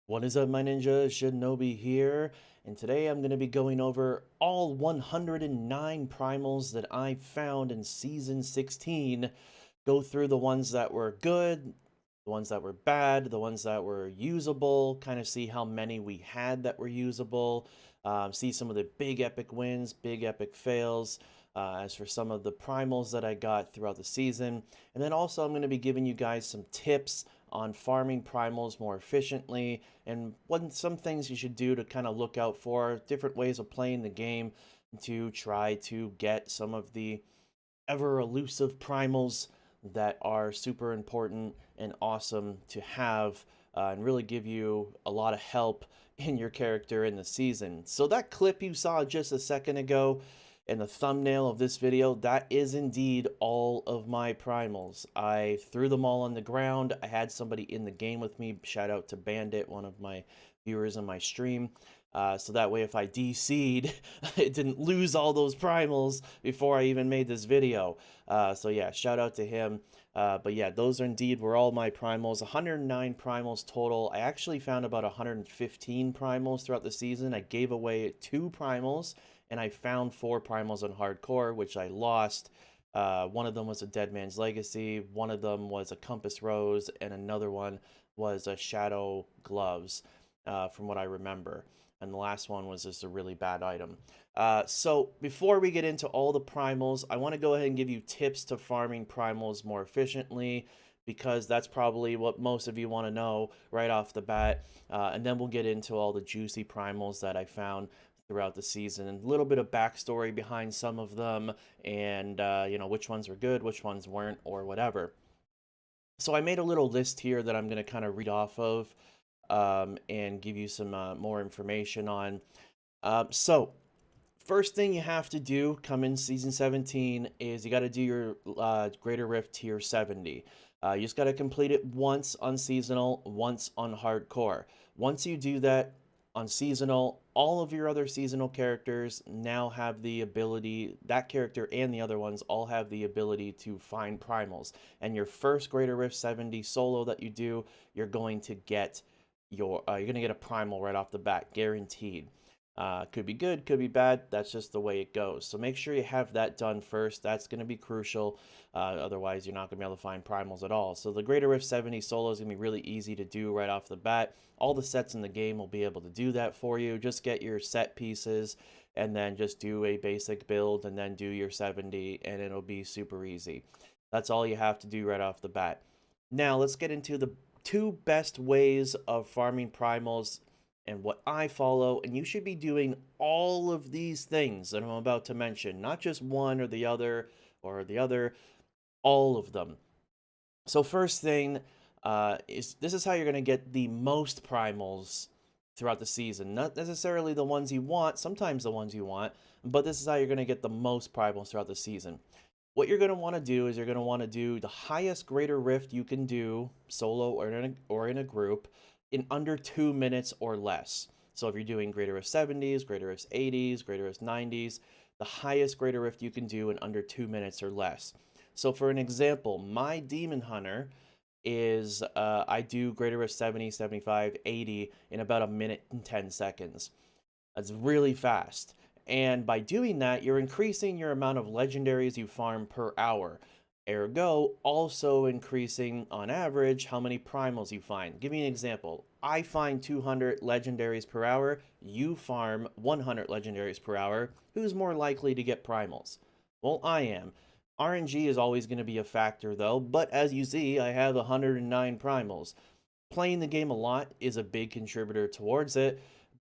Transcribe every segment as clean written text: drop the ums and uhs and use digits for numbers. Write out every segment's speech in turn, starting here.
What is up, my ninja? Shinobi here, and today I'm going to be going over all 109 primals that I found in Season 16. Go through the ones that were good, the ones that were bad, the ones that were usable, kind of see how many we had that were usable, see some of the big epic wins, big epic fails, as for some of the primals that I got throughout the season. And then also I'm going to be giving you guys some tips on farming primals more efficiently and some things you should do to kind of look out for, different ways of playing the game to try to get some of the ever elusive primals that are super important and awesome to have, and really give you a lot of help in your character in the season. So that clip you saw just a second ago in the thumbnail of this video, that is indeed all of my primals. I threw them all on the ground. I had somebody in the game with me. Shout out to Bandit, one of my viewers on my stream. So that way if I DC'd, it didn't lose all those primals before I even made this video. So yeah, shout out to him. But yeah, those are indeed were all my primals. 109 primals total. I actually found about 115 primals throughout the season. I gave away 2 primals, and I found 4 primals on hardcore, which I lost. One of them was a Dead Man's Legacy, one of them was a Compass Rose, and another one was a Shadow Gloves, from what I remember. And the last one was just a really bad item. So before we get into all the primals, I want to go ahead and give you tips to farming primals more efficiently, because that's probably what most of you want to know right off the bat. And then we'll get into all the juicy primals that I found throughout the season, and a little bit of backstory behind some of them, and which ones were good, which ones weren't, or whatever. So I made a little list here that I'm going to kind of read off of, and give you some more information on. So first thing you have to do come in Season 17 is you got to do your Greater Rift Tier 70. You just got to complete it once on Seasonal, once on Hardcore. Once you do that on Seasonal, all of your other Seasonal characters now have the ability, that character and the other ones all have the ability to find primals. And your first Greater Rift 70 solo that you do, you're going to get you're going to get a primal right off the bat, guaranteed. Could be good, could be bad. That's just the way it goes. So make sure you have that done first. That's going to be crucial. Otherwise, you're not going to be able to find primals at all. So the Greater Rift 70 solo is going to be really easy to do right off the bat. All the sets in the game will be able to do that for you. Just get your set pieces and then just do a basic build and then do your 70, and it'll be super easy. That's all you have to do right off the bat. Now let's get into the 2 best ways of farming primals and what I follow, and you should be doing all of these things that I'm about to mention, not just one or the other, all of them. So first thing is this is how you're going to get the most primals throughout the season. Not necessarily the ones you want, sometimes the ones you want, but this is how you're going to get the most primals throughout the season. What you're going to want to do is you're going to want to do the highest Greater Rift you can do, solo or in a group, in under 2 minutes or less. So if you're doing Greater Rift 70s, Greater Rift 80s, Greater Rift 90s, the highest Greater Rift you can do in under 2 minutes or less. So for an example, my Demon Hunter is, I do Greater Rift 70, 75, 80 in about 1 minute and 10 seconds. That's really fast. And by doing that, you're increasing your amount of legendaries you farm per hour. Ergo, also increasing, on average, how many primals you find. Give me an example. I find 200 legendaries per hour. You farm 100 legendaries per hour. Who's more likely to get primals? Well, I am. RNG is always going to be a factor, though, but as you see, I have 109 primals. Playing the game a lot is a big contributor towards it,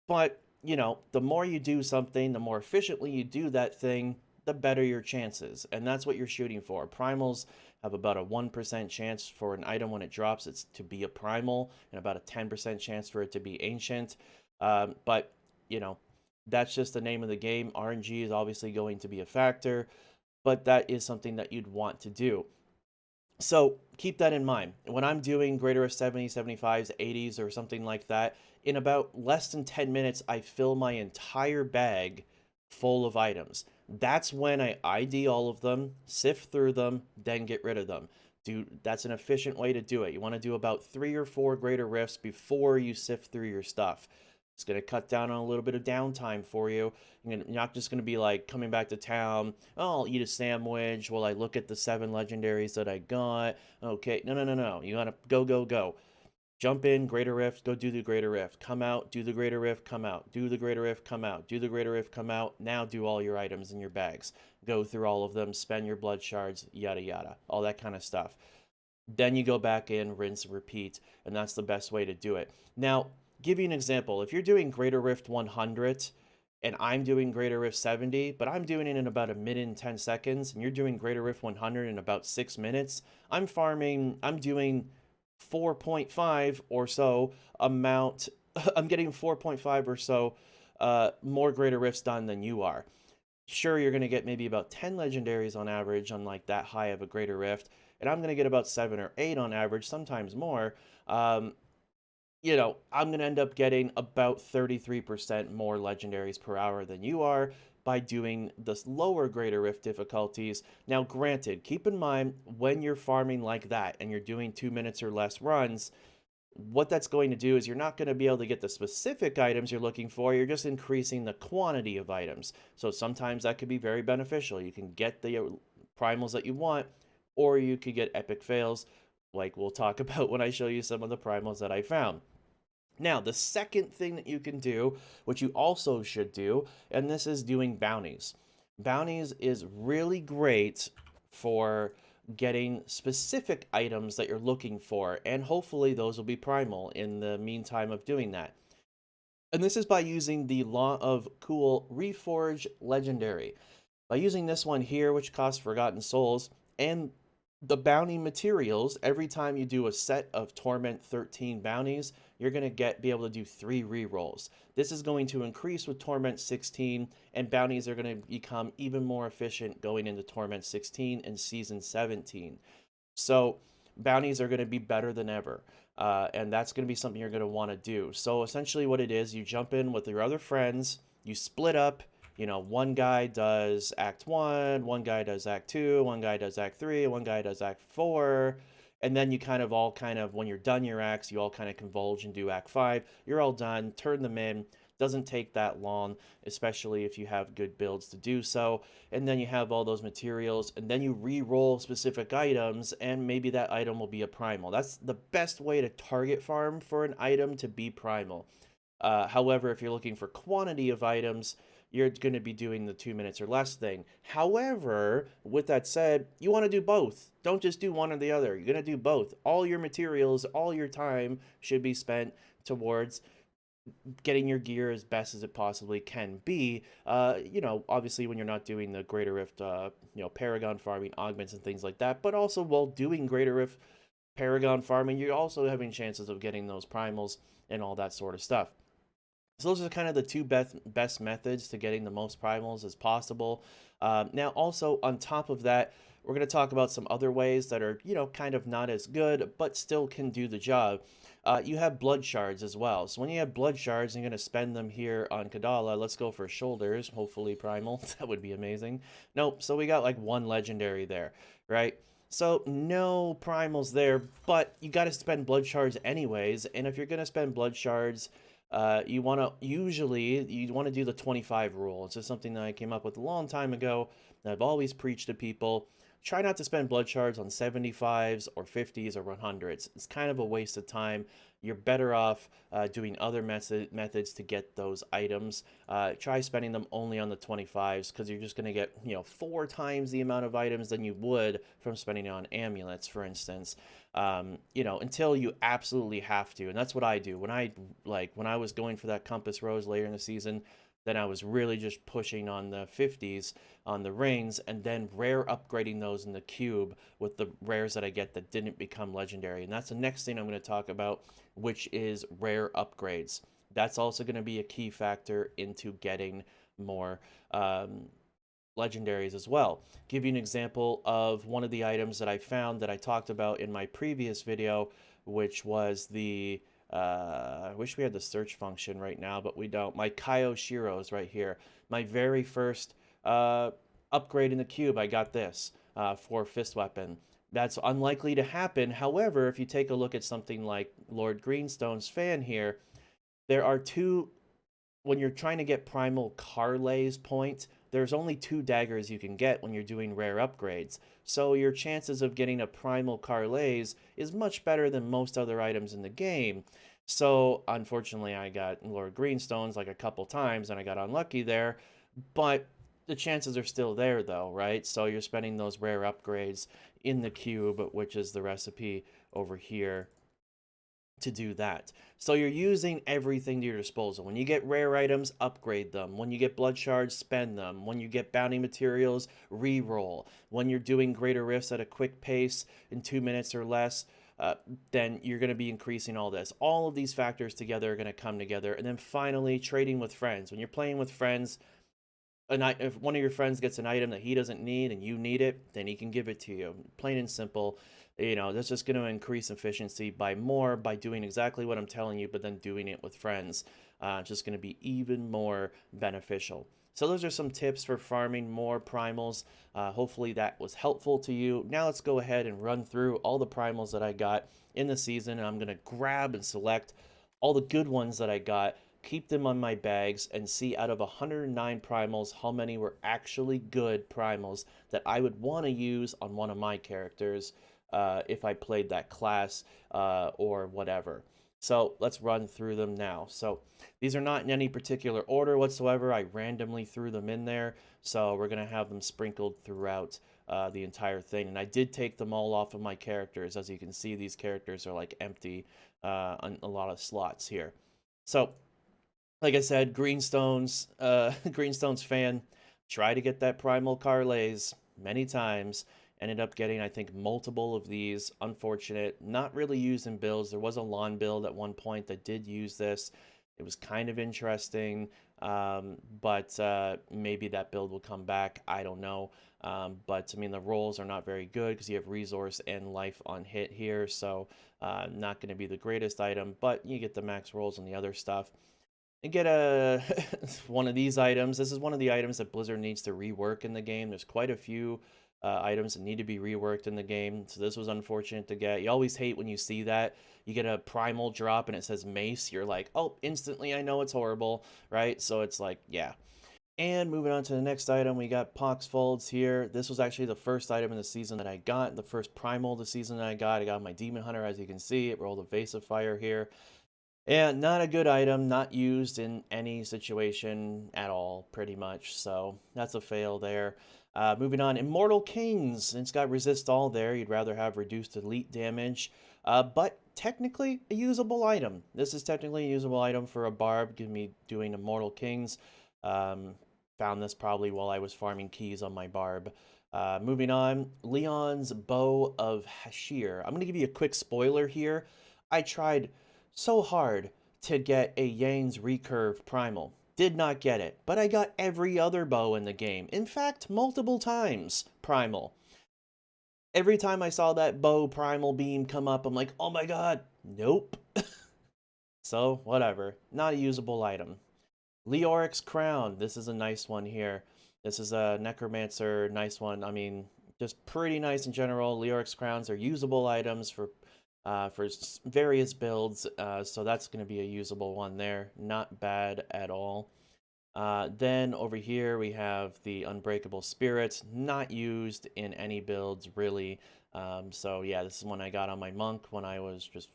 but the more you do something, the more efficiently you do that thing, the better your chances. And that's what you're shooting for. Primals have about a 1% chance for an item when it drops it's to be a primal, and about a 10% chance for it to be ancient. But, that's just the name of the game. RNG is obviously going to be a factor, but that is something that you'd want to do. So keep that in mind. When I'm doing Greater Rift 70, 75s, 80s, or something like that, in about less than 10 minutes, I fill my entire bag full of items. That's when I ID all of them, sift through them, then get rid of them. That's an efficient way to do it. You want to do about 3 or 4 greater rifts before you sift through your stuff. It's going to cut down on a little bit of downtime for you. You're not just going to be like coming back to town, oh, I'll eat a sandwich while I look at the 7 legendaries that I got. Okay, no. You got to go, go, go. Jump in, greater rift, go do the greater rift. Come out, do the greater rift, come out. Do the greater rift, come out. Do the greater rift, come out. Now do all your items in your bags. Go through all of them, spend your blood shards, yada yada. All that kind of stuff. Then you go back in, rinse, repeat, and that's the best way to do it. Now, give you an example. If you're doing greater rift 100 and I'm doing greater rift 70, but I'm doing it in about a minute and 10 seconds, and you're doing greater rift 100 in about 6 minutes, I'm doing 4.5 or so amount. I'm getting 4.5 or so more greater rifts done than you are. Sure, you're going to get maybe about 10 legendaries on average on like that high of a greater rift, and I'm going to get about 7 or 8 on average, sometimes more. You know, I'm going to end up getting about 33% more legendaries per hour than you are by doing the lower greater rift difficulties. Now, granted, keep in mind when you're farming like that and you're doing 2 minutes or less runs, what that's going to do is you're not going to be able to get the specific items you're looking for. You're just increasing the quantity of items. So sometimes that could be very beneficial. You can get the primals that you want, or you could get epic fails, like we'll talk about when I show you some of the primals that I found. Now, the second thing that you can do, which you also should do, and this is doing bounties. Bounties is really great for getting specific items that you're looking for, and hopefully those will be primal in the meantime of doing that. And this is by using the Law of Cool Reforge Legendary. By using this one here, which costs Forgotten Souls, and the bounty materials, every time you do a set of Torment 13 bounties, you're going to be able to do 3 rerolls. This is going to increase with Torment 16, and bounties are going to become even more efficient going into Torment 16 and Season 17. So bounties are going to be better than ever, and that's going to be something you're going to want to do. So essentially what it is, you jump in with your other friends, you split up. You know, one guy does Act 1, one guy does Act 2, one guy does Act 3, one guy does Act 4, and then you when you're done your acts, you all kind of converge and do Act 5. You're all done, turn them in. Doesn't take that long, especially if you have good builds to do so. And then you have all those materials, and then you re-roll specific items, and maybe that item will be a primal. That's the best way to target farm for an item to be primal. However, if you're looking for quantity of items, you're going to be doing the 2 minutes or less thing. However, with that said, you want to do both. Don't just do one or the other. You're going to do both. All your materials, all your time should be spent towards getting your gear as best as it possibly can be. You know, obviously when you're not doing the Greater Rift, you know, Paragon farming, augments and things like that, but also while doing Greater Rift Paragon farming, you're also having chances of getting those primals and all that sort of stuff. So those are kind of the two best methods to getting the most primals as possible. Now, also on top of that, we're going to talk about some other ways that are, you know, kind of not as good, but still can do the job. You have blood shards as well. So when you have blood shards, you're going to spend them here on Kadala. Let's go for shoulders, hopefully primal. That would be amazing. Nope, so we got like 1 legendary there, right? So no primals there, but you got to spend blood shards anyways. And if you're going to spend blood shards, you want to do the 25 rule. It's just something that I came up with a long time ago that I've always preached to people. Try not to spend blood shards on 75s or 50s or 100s. It's kind of a waste of time. You're better off doing other methods to get those items. Try spending them only on the 25s, because you're just going to get, you know, 4 times the amount of items than you would from spending it on amulets, for instance. You know, until you absolutely have to. And that's what I do. When I was going for that Compass Rose later in the season, then I was really just pushing on the 50s on the rings, and then rare upgrading those in the cube with the rares that I get that didn't become legendary. And that's the next thing I'm going to talk about, which is rare upgrades. That's also going to be a key factor into getting more legendaries as well. Give you an example of one of the items that I found that I talked about in my previous video, which was the I wish we had the search function right now, but we don't. My Kaio Shiro's right here. My very first upgrade in the cube, I got this for fist weapon. That's unlikely to happen. However, if you take a look at something like Lord Greenstone's fan here, there are two, when you're trying to get Primal Carlay's point, there's only 2 daggers you can get when you're doing rare upgrades. So your chances of getting a Primal Carlay's is much better than most other items in the game. So unfortunately, I got Lord Greenstones like a couple times and I got unlucky there, but the chances are still there though, right? So you're spending those rare upgrades in the cube, which is the recipe over here, to do that. So you're using everything to your disposal. When you get rare items, upgrade them. When you get blood shards, spend them. When you get bounty materials, re-roll. When you're doing greater rifts at a quick pace in 2 minutes or less, then you're going to be increasing all this. All of these factors together are going to come together. And then finally, trading with friends. When you're playing with friends, if one of your friends gets an item that he doesn't need and you need it, then he can give it to you. Plain and simple. That's just going to increase efficiency by doing exactly what I'm telling you, but then doing it with friends. It's just going to be even more beneficial. So those are some tips for farming more primals. Hopefully that was helpful to you. Now let's go ahead and run through all the primals that I got in the season. And I'm going to grab and select all the good ones that I got, keep them on my bags, and see out of 109 primals how many were actually good primals that I would want to use on one of my characters if I played that class or whatever. So let's run through them now. So these are not in any particular order whatsoever. I randomly threw them in there. So we're going to have them sprinkled throughout the entire thing. And I did take them all off of my characters. As you can see, these characters are like empty on a lot of slots here. So like I said, Greenstone's fan, try to get that Primal Carlays many times. Ended up getting, I think, multiple of these. Unfortunate, not really used in builds. There was a lawn build at one point that did use this. It was kind of interesting, but maybe that build will come back. I don't know. But I mean, the rolls are not very good because you have resource and life on hit here, so not going to be the greatest item. But you get the max rolls and the other stuff. And get a one of these items. This is one of the items that Blizzard needs to rework in the game. There's quite a few items that need to be reworked in the game, so this was unfortunate to get. You always hate when you see that. You get a primal drop and it says mace. You're like, oh, instantly I know it's horrible, right? So it's like, yeah. And moving on to the next item, we got Pox Folds here. This was actually the first item in the season that I got, the first primal of the season that I got. I got my Demon Hunter, as you can see. It rolled a Vase of Fire here. And not a good item, not used in any situation at all, pretty much. So that's a fail there. Moving on, Immortal Kings. It's got resist all there. You'd rather have reduced elite damage, but technically a usable item. This is technically a usable item for a barb. Give me doing Immortal Kings. Found this probably while I was farming keys on my barb. Moving on, Leon's Bow of Hashir. I'm going to give you a quick spoiler here. I tried so hard to get a Yang's Recurve Primal. Did not get it, but I got every other bow in the game. In fact, multiple times Primal. Every time I saw that bow Primal beam come up, I'm like, oh my god, nope. So, whatever. Not a usable item. Leoric's Crown. This is a nice one here. This is a Necromancer, nice one. I mean, just pretty nice in general. Leoric's Crowns are usable items for various builds, so that's going to be a usable one there. Not bad at all. Then over here we have the Unbreakable Spirits, not used in any builds really. So yeah, this is one I got on my monk when I was just,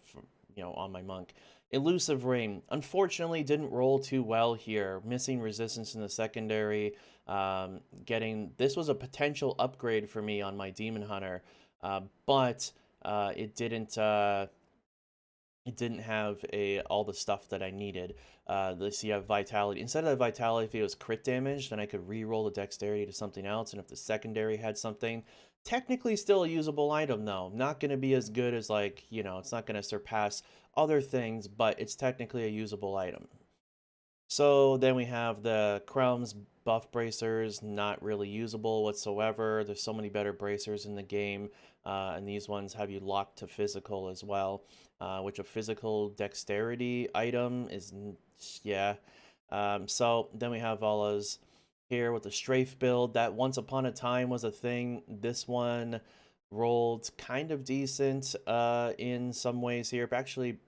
on my monk. Elusive Ring, unfortunately didn't roll too well here. Missing resistance in the secondary. This was a potential upgrade for me on my Demon Hunter, but it didn't have all the stuff that I needed. Let's see, you have Vitality. Instead of Vitality, if it was crit damage, then I could re-roll the Dexterity to something else, and if the secondary had something, technically still a usable item though. Not going to be as good as, like, it's not going to surpass other things, but it's technically a usable item. So then we have the Crumbs buff bracers, not really usable whatsoever. There's so many better bracers in the game, and these ones have you locked to physical as well, which a physical dexterity item is, yeah. So then we have Vala's here with the strafe build. That once upon a time was a thing. This one rolled kind of decent in some ways here, but actually,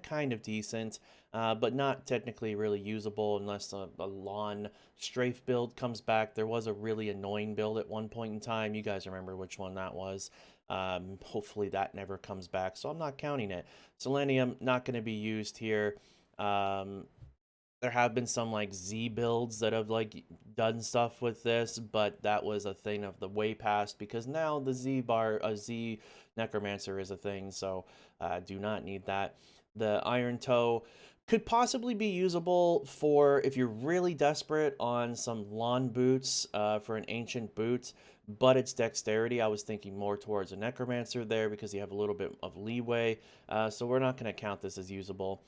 kind of decent, but not technically really usable unless a lawn strafe build comes back. There was a really annoying build at one point in time. You guys remember which one that was. Hopefully that never comes back, so I'm not counting it. Selenium, not going to be used here. Um, there have been some like Z builds that have like done stuff with this, but that was a thing of the way past because now the Z Necromancer is a thing, so do not need that. The Iron Toe could possibly be usable for if you're really desperate on some lawn boots for an ancient boot, but it's dexterity. I was thinking more towards a Necromancer there because you have a little bit of leeway, so we're not going to count this as usable.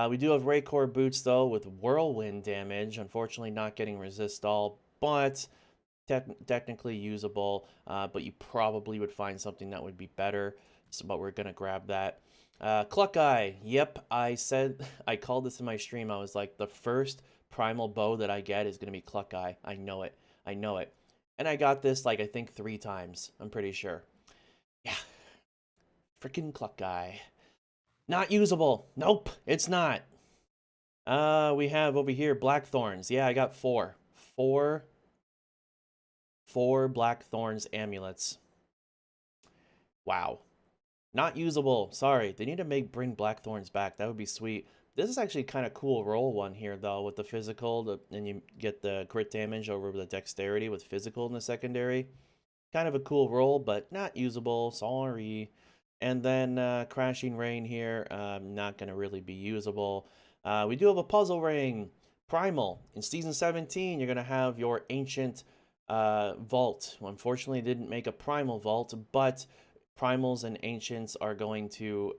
We do have Raycore boots though with whirlwind damage. Unfortunately, not getting resist all, but technically usable. But you probably would find something that would be better. So, but we're gonna grab that. Cluck Eye. Yep, I said I called this in my stream. I was like, the first primal bow that I get is gonna be Cluck Eye. I know it. I know it. And I got this like I think 3 times. I'm pretty sure. Yeah. Freaking Cluck Eye. Not usable. Nope, it's not. We have over here Blackthorns. Yeah, I got 4. 4 Blackthorns amulets. Wow. Not usable. Sorry. They need to bring Blackthorns back. That would be sweet. This is actually kind of cool roll one here though with the physical, and you get the crit damage over the dexterity with physical in the secondary. Kind of a cool roll, but not usable. Sorry. And then Crashing Rain here, not going to really be usable. We do have a puzzle ring. Primal. In Season 17, you're going to have your Ancient Vault. Well, unfortunately, didn't make a Primal Vault, but Primals and Ancients are going to,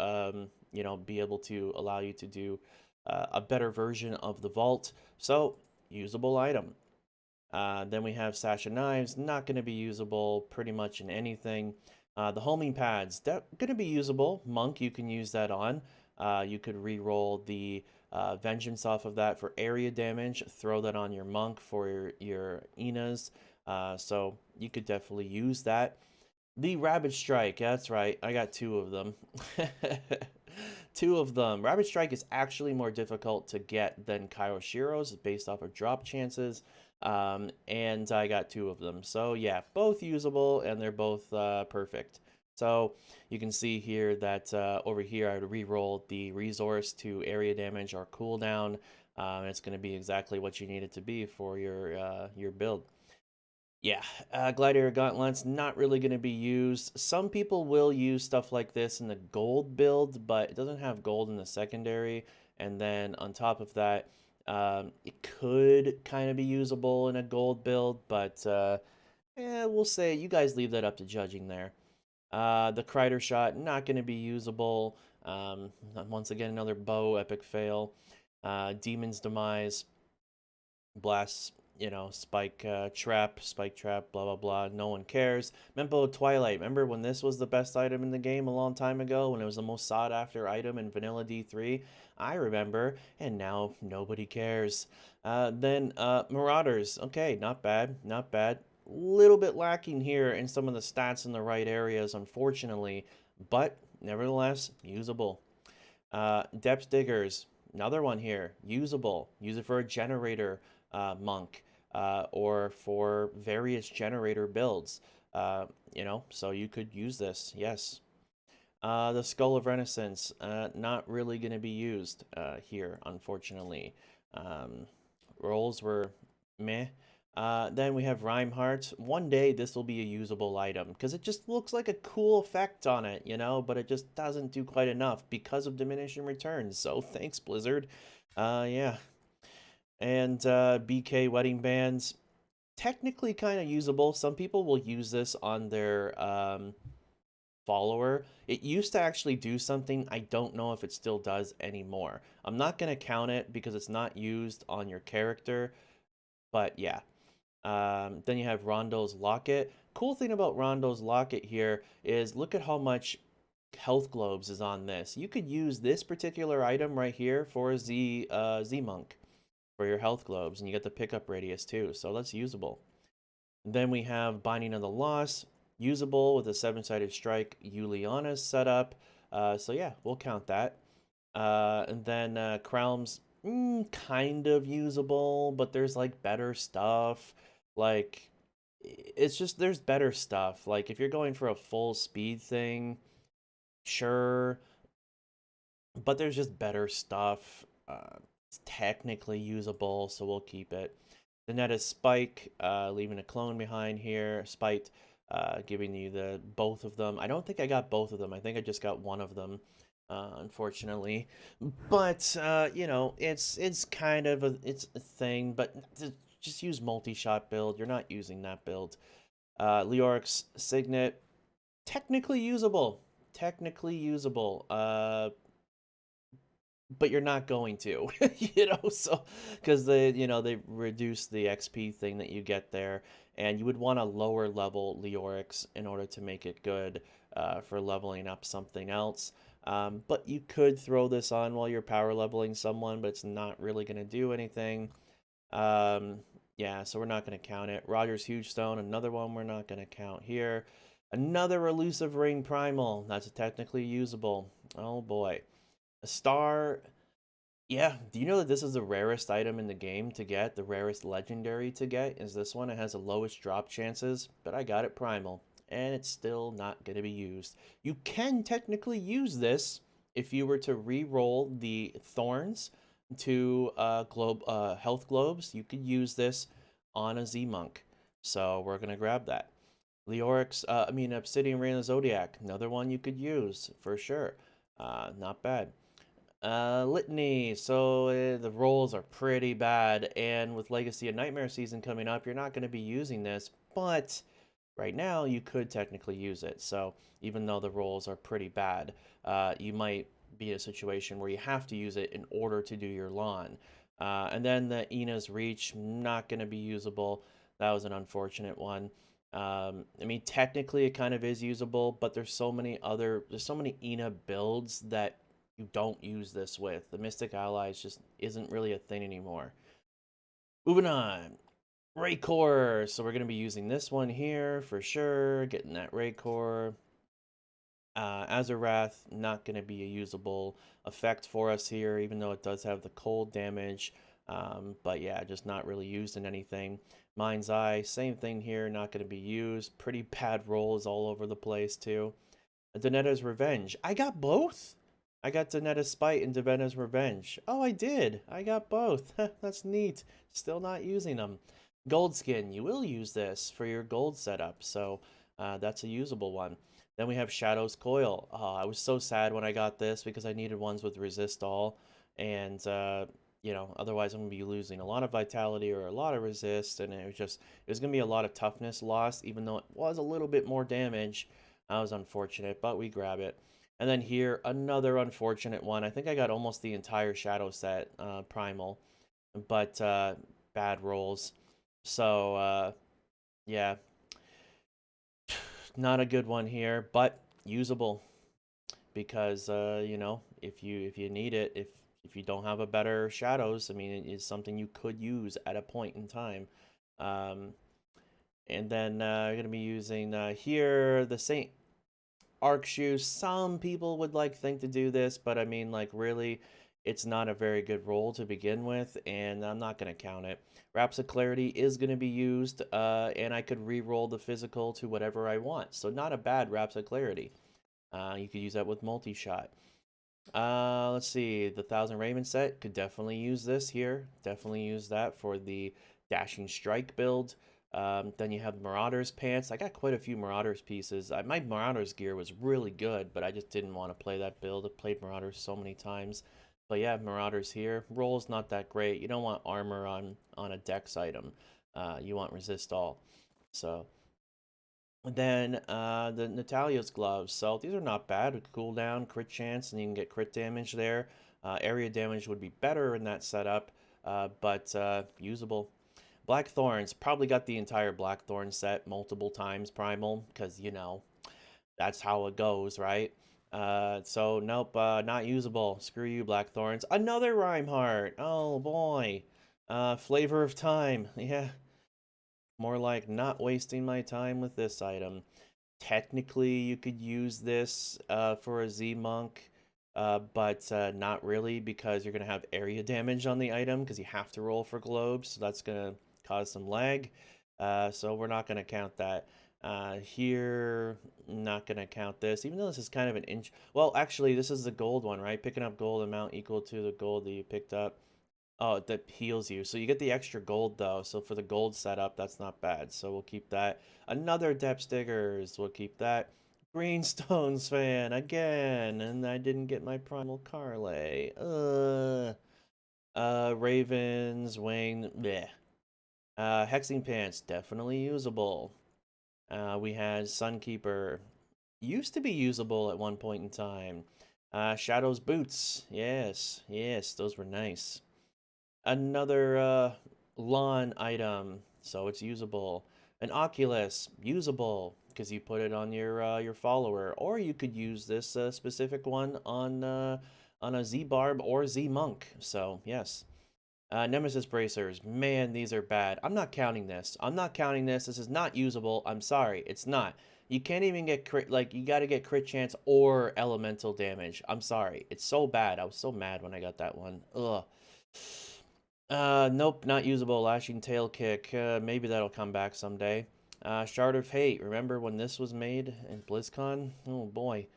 be able to allow you to do a better version of the Vault. So, usable item. Then we have Sash of Knives, not going to be usable pretty much in anything. The homing pads, going to be usable. Monk, you can use that on. You could re-roll the Vengeance off of that for area damage. Throw that on your Monk for your Inas. So you could definitely use that. The Rabid Strike, that's right. I got 2 of them. 2 of them. Rabid Strike is actually more difficult to get than Kairoshiro's based off of drop chances. And I got 2 of them. So yeah, both usable and they're both perfect. So you can see here that over here I would re-roll the resource to area damage or cooldown. It's going to be exactly what you need it to be for your build. Yeah, Gladiator Gauntlets, not really going to be used. Some people will use stuff like this in the gold build, but it doesn't have gold in the secondary. And then on top of that, it could kind of be usable in a gold build, but we'll say you guys leave that up to judging there. The Kreider Shot, not going to be usable. Once again, another bow, epic fail. Demon's Demise, Blast, spike trap, blah, blah, blah. No one cares. Mempo Twilight. Remember when this was the best item in the game a long time ago? When it was the most sought after item in Vanilla D3? I remember, and now nobody cares. Then Marauders. Okay, not bad, not bad. Little bit lacking here in some of the stats in the right areas, unfortunately, but nevertheless, usable. Depth Diggers. Another one here, usable. Use it for a generator monk or for various generator builds. So you could use this, yes. The Skull of Renaissance, not really going to be used here, unfortunately. Rolls were meh. Then we have Rhymeheart. One day this will be a usable item because it just looks like a cool effect on it, but it just doesn't do quite enough because of diminishing returns. So thanks, Blizzard. Yeah. And BK Wedding Bands, technically kind of usable. Some people will use this on their follower. It used to actually do something. I don't know if it still does anymore. I'm not going to count it because it's not used on your character. But yeah. Then you have Rondo's Locket. Cool thing about Rondo's Locket here is look at how much health globes is on this. You could use this particular item right here for a Z Monk for your health globes, and you get the pickup radius too, so that's usable. Then we have Binding of the Lost. usable with a 7-sided strike Juliana's setup. So yeah, we'll count that. And then Crown's kind of usable, but there's like better stuff. Like it's just there's better stuff. Like if you're going for a full speed thing, sure, but there's just better stuff. It's technically usable, so we'll keep it. The net is Spike, leaving a clone behind here. Spite, giving you the both of them. I don't think I got both of them. I think I just got one of them, unfortunately. But you know, it's kind of it's a thing. But just use multi-shot build. You're not using that build. Leoric's Signet, technically usable. Technically usable. But you're not going to, you know, so because they reduce the XP thing that you get there, and you would want a lower level Leorix in order to make it good for leveling up something else. But you could throw this on while you're power leveling someone, but it's not really going to do anything. Yeah, so we're not going to count it. Roger's Huge Stone, another one we're not going to count here. Another Elusive Ring Primal, that's technically usable. Oh boy. A star. Yeah, do you know that this is the rarest item in the game to get? The rarest legendary to get is this one. It has the lowest drop chances, but I got it Primal, and it's still not going to be used. You can technically use this if you were to re-roll the thorns to health globes. You could use this on a Z-Monk, so we're going to grab that. Leorix, Obsidian Rain of Zodiac, another one you could use for sure. Not bad. Litany. So the rolls are pretty bad, and with Legacy of Nightmare season coming up, you're not going to be using this, but right now you could technically use it. So even though the rolls are pretty bad, you might be in a situation where you have to use it in order to do your lawn. And then the Ina's Reach, not going to be usable. That was an unfortunate one. Technically it kind of is usable, but there's so many Ina builds that you don't use this with. The Mystic Allies just isn't really a thing anymore. Moving on. Raycore. So we're going to be using this one here for sure. Getting that Raycore. Azarath, not going to be a usable effect for us here, even though it does have the cold damage. But yeah, just not really used in anything. Mind's Eye, same thing here, not going to be used. Pretty bad rolls all over the place too. Danetta's Revenge. I got both? I got Danetta's Spite and Danetta's Revenge. Oh, I did. I got both. That's neat. Still not using them. Goldskin. You will use this for your gold setup, so that's a usable one. Then we have Shadow's Coil. Oh, I was so sad when I got this because I needed ones with Resist All, and otherwise I'm going to be losing a lot of Vitality or a lot of Resist, and it was going to be a lot of toughness lost, even though it was a little bit more damage. That was unfortunate, but we grab it. And then here, another unfortunate one. I think I got almost the entire Shadow set, Primal, but bad rolls. So, yeah, not a good one here, but usable because if you need it, if you don't have a better Shadows, it is something you could use at a point in time. And then you're gonna be using here the Saint Arc Shoes. Some people would think to do this, but really, it's not a very good roll to begin with, and I'm not going to count it. Wraps of Clarity is going to be used, and I could re-roll the physical to whatever I want. So not a bad Wraps of Clarity. You could use that with multi-shot. Let's see, the Thousand Raven set, could definitely use this here. Definitely use that for the Dashing Strike build. Then you have Marauders pants. I got quite a few Marauders pieces. My Marauders gear was really good, but I just didn't want to play that build. I played Marauders so many times. But yeah, Marauders here. Roll's not that great. You don't want armor on a dex item. You want resist all. So then the Natalia's gloves. So these are not bad. With cooldown, crit chance, and you can get crit damage there. Area damage would be better in that setup, but usable. Blackthorns, probably got the entire Blackthorn set multiple times Primal, because, that's how it goes, right? So, nope, not usable. Screw you, Blackthorns. Another Rhymeheart! Oh, boy. Flavor of Time. Yeah. More like not wasting my time with this item. Technically, you could use this for a Z Monk, but not really because you're going to have area damage on the item because you have to roll for globes. So that's going to cause some lag. So we're not going to count that. Here, not going to count this, even though this is kind of an inch. Well, actually, this is the gold one, right? Picking up gold amount equal to the gold that you picked up. Oh, that heals you. So you get the extra gold, though. So for the gold setup, that's not bad. So we'll keep that. Another Depth Diggers. We'll keep that. Greenstones fan again. And I didn't get my Primal Carlay. Ravens, Wayne. Bleh. Hexing Pants. Definitely usable. We had Sunkeeper. Used to be usable at one point in time. Shadow's Boots. Yes. Yes, those were nice. Another lawn item, so it's usable. An Oculus, usable because you put it on your follower, or you could use this specific one on a Z Barb or Z Monk. So yes. Nemesis bracers, man, these are bad. I'm not counting this. I'm not counting this. This is not usable. I'm sorry, it's not. You can't even get crit, like, you gotta get crit chance or elemental damage. I'm sorry. It's so bad. I was so mad when I got that one. Ugh. Nope, not usable. Lashing tail kick. Maybe that'll come back someday. Shard of Hate. Remember when this was made in BlizzCon? Oh boy.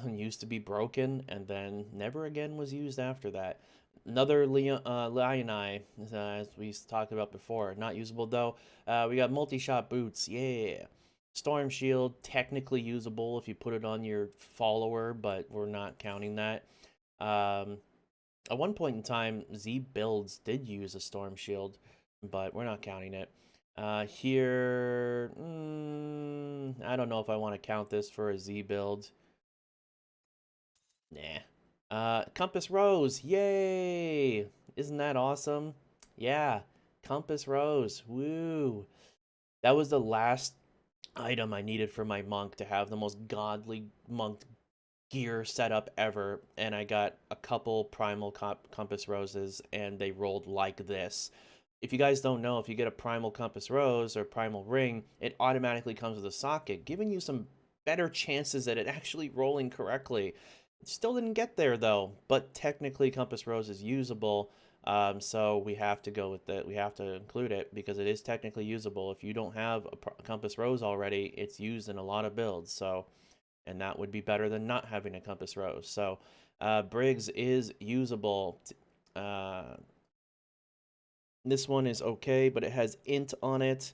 Used to be broken and then never again was used after that. Another Leonai, as we talked about before. Not usable though. We got multi-shot boots. Yeah. Storm Shield, technically usable if you put it on your follower, but we're not counting that. At one point in time, Z builds did use a Storm Shield, but we're not counting it. Here, I don't know if I want to count this for a Z build. Nah. Compass Rose, yay! Isn't that awesome? Yeah, Compass Rose, woo! That was the last item I needed for my monk to have the most godly monk gear setup ever, and I got a couple Primal Compass Roses, and they rolled like this. If you guys don't know, if you get a Primal Compass Rose or Primal Ring, it automatically comes with a socket, giving you some better chances at it actually rolling correctly. It still didn't get there, though, but technically Compass Rose is usable, so we have to go with it. We have to include it because it is technically usable. If you don't have a Compass Rose already, it's used in a lot of builds, so... and that would be better than not having a Compass Rose. So Briggs is usable. This one is okay, but it has int on it.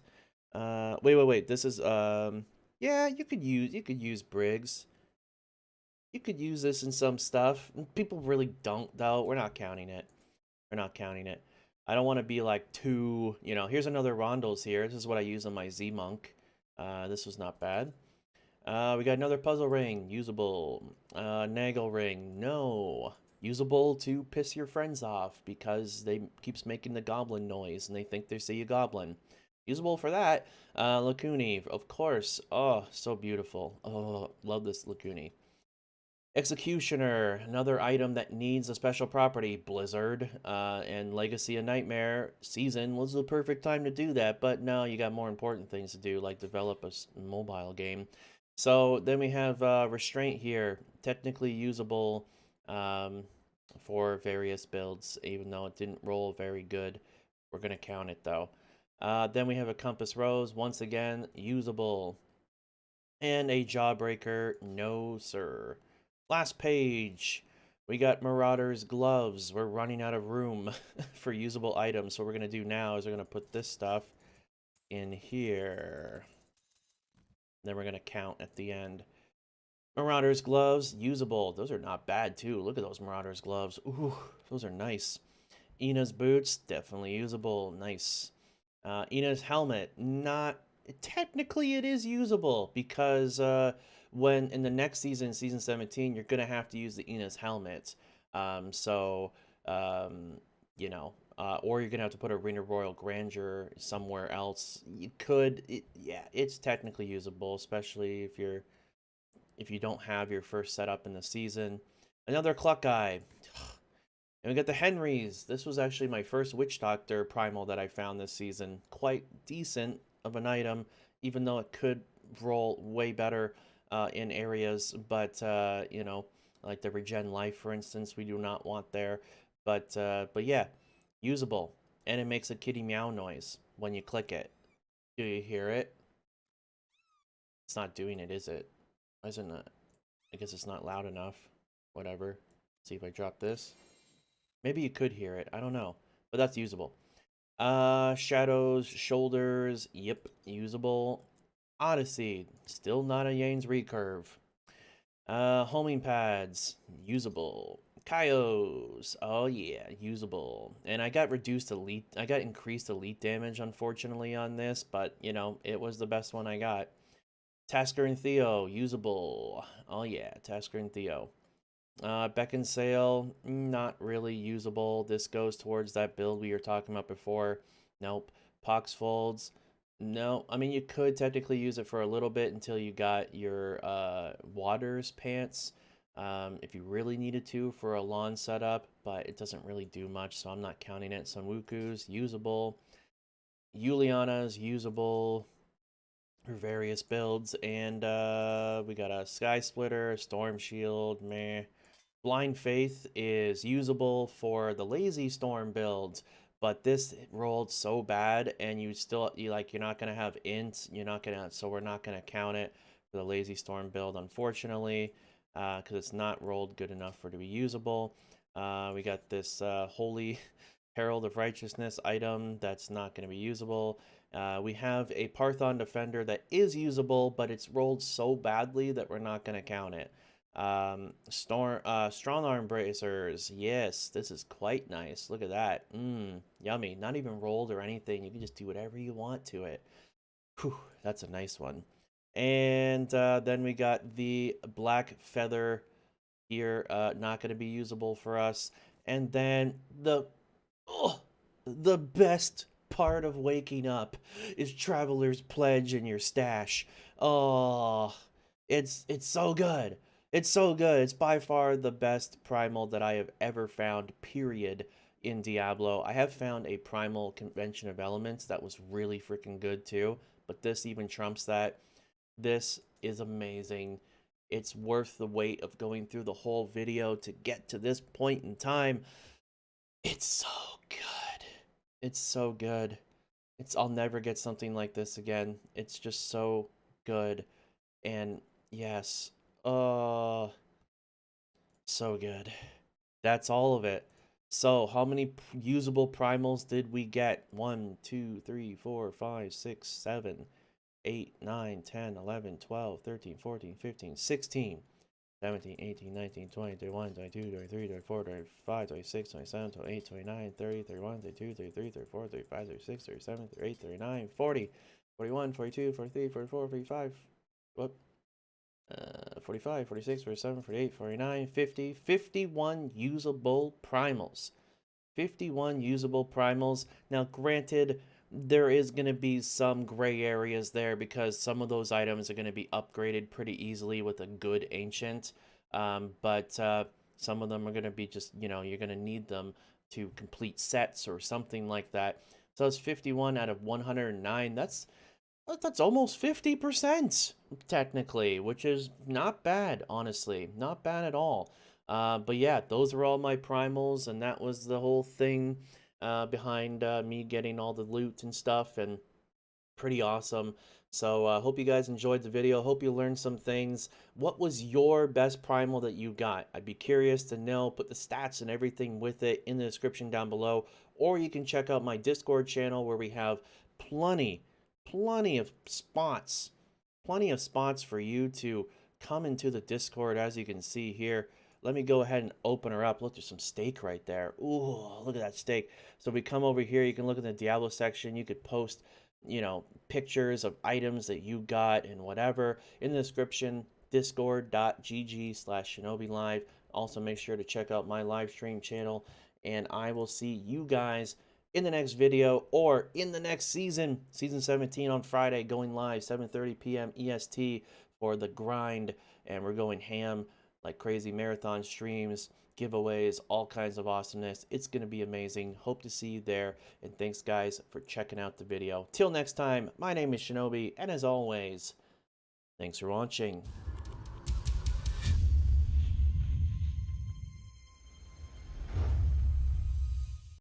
Wait. This is yeah, you could use Briggs. You could use this in some stuff. People really don't though. We're not counting it. We're not counting it. I don't want to be like too, here's another Rondels here. This is what I use on my Z Monk. This was not bad. We got another puzzle ring, usable. Nagel ring, no. Usable to piss your friends off because they keeps making the goblin noise and they think they see a goblin. Usable for that. Lacuni, of course. Oh, so beautiful. Oh, love this Lacuni. Executioner, another item that needs a special property. Blizzard and Legacy of Nightmare season was the perfect time to do that, but no, you got more important things to do, like develop a mobile game. So then we have Restraint here, technically usable for various builds, even though it didn't roll very good. We're going to count it, though. Then we have a Compass Rose, once again, usable. And a Jawbreaker, no sir. Last page, we got Marauder's Gloves. We're running out of room for usable items, so what we're going to do now is we're going to put this stuff in here. Then we're going to count at the end. Marauder's Gloves, usable. Those are not bad, too. Look at those Marauder's Gloves. Ooh, those are nice. Ina's Boots, definitely usable. Nice. Ina's Helmet, not... Technically, it is usable, because when in the next season, Season 17, you're going to have to use the Ina's Helmet. Or you're going to have to put a Ring of Royal Grandeur somewhere else. You could, yeah, it's technically usable, especially if you don't have your first setup in the season. Another Cluck Eye. And we got the Henrys. This was actually my first Witch Doctor Primal that I found this season. Quite decent of an item, even though it could roll way better in areas, but you know, like the regen life, for instance, we do not want there. But yeah, usable, and it makes a kitty meow noise when you click it. Do you hear it? It's not doing it, is it? Why isn't it? I guess it's not loud enough. Whatever. See if I drop this. Maybe you could hear it. I don't know, but that's usable. Shadows, shoulders. Yep, usable. Odyssey, still not a Yane's recurve. Homing pads, usable. Kaios, oh yeah, usable. And I got increased elite damage, unfortunately, on this, but, you know, it was the best one I got. Tasker and Theo, usable. Oh yeah, Tasker and Theo. Beck Sail, not really usable. This goes towards that build we were talking about before. Nope. Pox Folds, no. I mean, you could technically use it for a little bit until you got your Waters pants, if you really needed to for a lawn setup, but it doesn't really do much, so I'm not counting it. Sunwuku's usable. Yuliana's usable for various builds, and we got a Sky Splitter, Storm Shield, meh. Blind Faith is usable for the Lazy Storm builds, but this rolled so bad, and you're not gonna have ints. So we're not gonna count it for the Lazy Storm build, unfortunately, because it's not rolled good enough for it to be usable. We got this Holy Herald of Righteousness item that's not going to be usable. We have a Parthon Defender that is usable, but it's rolled so badly that we're not going to count it. Strong Arm Bracers. Yes, this is quite nice. Look at that. Yummy. Not even rolled or anything. You can just do whatever you want to it. Whew, that's a nice one. And then we got the Black Feather here. Not going to be usable for us. And then the best part of waking up is Traveler's Pledge in your stash. Oh, it's so good. It's so good. It's by far the best Primal that I have ever found, period, in Diablo. I have found a Primal Convention of Elements that was really freaking good too, but this even trumps that. This is amazing. It's worth the wait of going through the whole video to get to this point in time. It's so good. It's so good. I'll never get something like this again. It's just so good. And yes, so good. That's all of it. So, how many usable primals did we get? 1, 2, 3, 4, 5, 6, 7, 8, 9, 10, 11, 12, 13, 14, 15, 16. 17, 18, 19, 20, 21, 22, 23, 24, 25, 26, 27, 28, 29, 30, 31, 32, 33, 34, 35, 36, 37, 38, 39, 40, 41, 42, 43, 44, 45, what? 45, 46, 47, 48, 49, 50, 51 usable primals. 51 usable primals. Now, granted, there is going to be some gray areas there because some of those items are going to be upgraded pretty easily with a good ancient. But some of them are going to be just, you're going to need them to complete sets or something like that. So it's 51 out of 109. That's almost 50%, technically, which is not bad, honestly. Not bad at all. But yeah, those are all my primals, and that was the whole thing behind me getting all the loot and stuff, and pretty awesome. So hope you guys enjoyed the video. Hope you learned some things. What was your best primal that you got? I'd be curious to know. Put the stats and everything with it in the description down below, or you can check out my Discord channel where we have plenty of spots for you to come into the Discord, as you can see here. Let me go ahead and open her up. Look, there's some steak right there. Ooh, look at that steak. So we come over here, you can look at the Diablo section. You could post, pictures of items that you got and whatever in the description. Discord.gg/Shinobi Live. Also, make sure to check out my live stream channel, and I will see you guys in the next video or in the next season 17 on Friday, going live 7:30 p.m. EST for the grind, and we're going ham like crazy. Marathon streams, giveaways, all kinds of awesomeness. It's going to be amazing. Hope to see you there, and thanks guys for checking out the video. Till next time, my name is Shinobi, and as always, Thanks for watching.